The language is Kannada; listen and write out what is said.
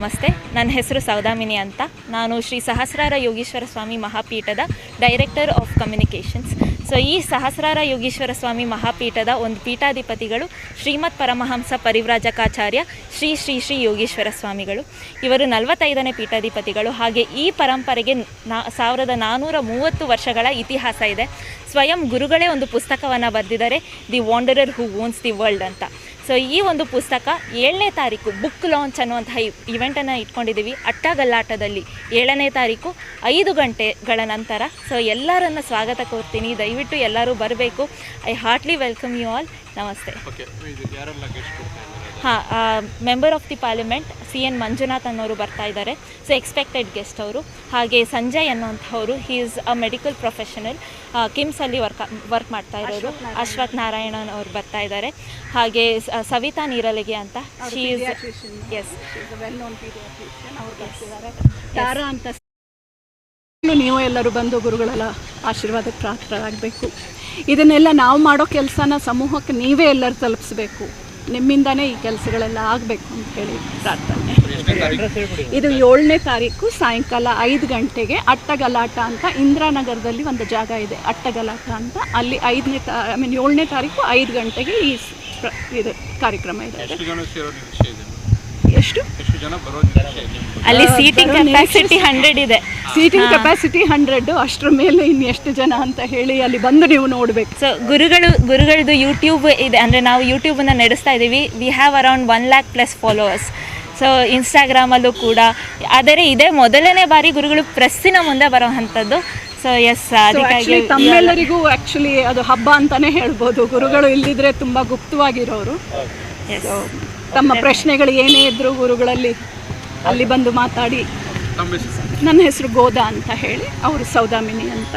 ನಮಸ್ತೆ, ನನ್ನ ಹೆಸರು ಸೌದಾಮಿನಿ ಅಂತ. ನಾನು ಶ್ರೀ ಸಹಸ್ರಾರ ಯೋಗೀಶ್ವರ ಸ್ವಾಮಿ ಮಹಾಪೀಠದ ಡೈರೆಕ್ಟರ್ ಆಫ್ ಕಮ್ಯುನಿಕೇಷನ್ಸ್. ಸೊ ಈ ಸಹಸ್ರಾರ ಯೋಗೀಶ್ವರ ಸ್ವಾಮಿ ಮಹಾಪೀಠದ ಒಂದು ಪೀಠಾಧಿಪತಿಗಳು ಶ್ರೀಮತ್ ಪರಮಹಂಸ ಪರಿವ್ರಾಜಕಾಚಾರ್ಯ ಶ್ರೀ ಶ್ರೀ ಶ್ರೀ ಯೋಗೀಶ್ವರ ಸ್ವಾಮಿಗಳು. ಇವರು 45ನೇ ಪೀಠಾಧಿಪತಿಗಳು. ಹಾಗೆ ಈ ಪರಂಪರೆಗೆ 1430 ವರ್ಷಗಳ ಇತಿಹಾಸ ಇದೆ. ಸ್ವಯಂ ಗುರುಗಳೇ ಒಂದು ಪುಸ್ತಕವನ್ನು ಬರೆದಿದ್ದಾರೆ, the Wanderer who owns the world ಅಂತ. ಸೊ ಈ ಒಂದು ಪುಸ್ತಕ 7ನೇ ತಾರೀಕು ಬುಕ್ ಲಾಂಚ್ ಅನ್ನುವಂತಹ ಇವೆಂಟನ್ನು ಇಟ್ಕೊಂಡಿದ್ದೀವಿ ಅಟ್ಟಗಲಾಟದಲ್ಲಿ 7ನೇ ತಾರೀಕು 5 ಗಂಟೆಗಳ ನಂತರ. ಸೊ ಎಲ್ಲರನ್ನ ಸ್ವಾಗತ ಕೋರ್ತೀನಿ, ದಯವಿಟ್ಟು ಎಲ್ಲರೂ ಬರಬೇಕು. I heartly welcome you all. ನಮಸ್ತೆ. Member of the parliament CN Manjunath ಅನ್ನೋರು ಬರ್ತಾ ಇದ್ದಾರೆ. ಸೊ ಎಕ್ಸ್ಪೆಕ್ಟೆಡ್ ಗೆಸ್ಟ್ ಅವರು. ಹಾಗೆ ಸಂಜಯ್ ಅನ್ನುವಂಥವ್ರು, he is a medical professional, ಕಿಮ್ಸಲ್ಲಿ ವರ್ಕ್ ಮಾಡ್ತಾ ಇರೋರು. ಅಶ್ವಥ್ ನಾರಾಯಣನ್ ಅವರು ಬರ್ತಾ ಇದ್ದಾರೆ. ಹಾಗೆ ಸವಿತಾ ನೀರಲಿಗೆ ಅಂತ, ಶಿ ಈಸ್ ಎಸ್ ಅಂತ. ನೀವು ಎಲ್ಲರೂ ಬಂದು ಗುರುಗಳೆಲ್ಲ ಆಶೀರ್ವಾದಕ್ಕೆ ಪಾತ್ರರಾಗಬೇಕು. ಇದನ್ನೆಲ್ಲ ನಾವು ಮಾಡೋ ಕೆಲಸನ ಸಮೂಹಕ್ಕೆ ನೀವೇ ಎಲ್ಲರೂ ತಲುಪಿಸ್ಬೇಕು. ನಿಮ್ಮಿಂದನೇ ಈ ಕೆಲಸಗಳೆಲ್ಲ ಆಗಬೇಕು ಅಂತ ಹೇಳಿ ಪ್ರಾರ್ಥನೆ. ಇದು 7ನೇ ತಾರೀಕು ಸಾಯಂಕಾಲ 5 ಗಂಟೆಗೆ ಅಟ್ಟಗಲಾಟ ಅಂತ ಇಂದಿರಾನಗರದಲ್ಲಿ ಒಂದು ಜಾಗ ಇದೆ, ಅಟ್ಟಗಲಾಟ ಅಂತ. ಅಲ್ಲಿ 7ನೇ ತಾರೀಕು 5 ಗಂಟೆಗೆ ಇದು ಕಾರ್ಯಕ್ರಮ ಇದೆ. ಎಷ್ಟು ಅಲ್ಲಿ ಸೀಟಿಂಗ್ ಕೆಪಾಸಿಟಿ 100 ಇದೆ. Seating capacity 100. ಅಷ್ಟರ ಮೇಲೆ ಇನ್ನು ಎಷ್ಟು ಜನ ಅಂತ ಹೇಳಿ ಅಲ್ಲಿ ಬಂದು ನೀವು ನೋಡಬೇಕು. ಸೊ ಗುರುಗಳದ್ದು ಯೂಟ್ಯೂಬ್ ಇದೆ, ಅಂದರೆ ನಾವು ಯೂಟ್ಯೂಬನ್ನು ನಡೆಸ್ತಾ ಇದ್ದೀವಿ. We have around 1 lakh+ followers. So ಇನ್ಸ್ಟಾಗ್ರಾಮಲ್ಲೂ ಕೂಡ. ಆದರೆ ಇದೇ ಮೊದಲನೇ ಬಾರಿ ಗುರುಗಳು ಪ್ರೆಸ್ಸಿನ ಮುಂದೆ ಬರೋ ಅಂಥದ್ದು. ಸೊ ಎಸ್, ಅದಕ್ಕಾಗಿ ತಮ್ಮೆಲ್ಲರಿಗೂ ಆ್ಯಕ್ಚುಲಿ ಅದು ಹಬ್ಬ ಅಂತಲೇ ಹೇಳ್ಬೋದು. ಗುರುಗಳು ಇಲ್ಲಿದ್ರೆ ತುಂಬ ಗುಪ್ತವಾಗಿರೋರು. ತಮ್ಮ ಪ್ರಶ್ನೆಗಳು ಏನೇ ಇದ್ದರೂ ಗುರುಗಳಲ್ಲಿ ಅಲ್ಲಿ ಬಂದು ಮಾತಾಡಿ. ನನ್ನ ಹೆಸರು ಗೋದಾ ಅಂತ ಹೇಳಿ, ಅವರು ಸೌದಾಮಿನಿ ಅಂತ.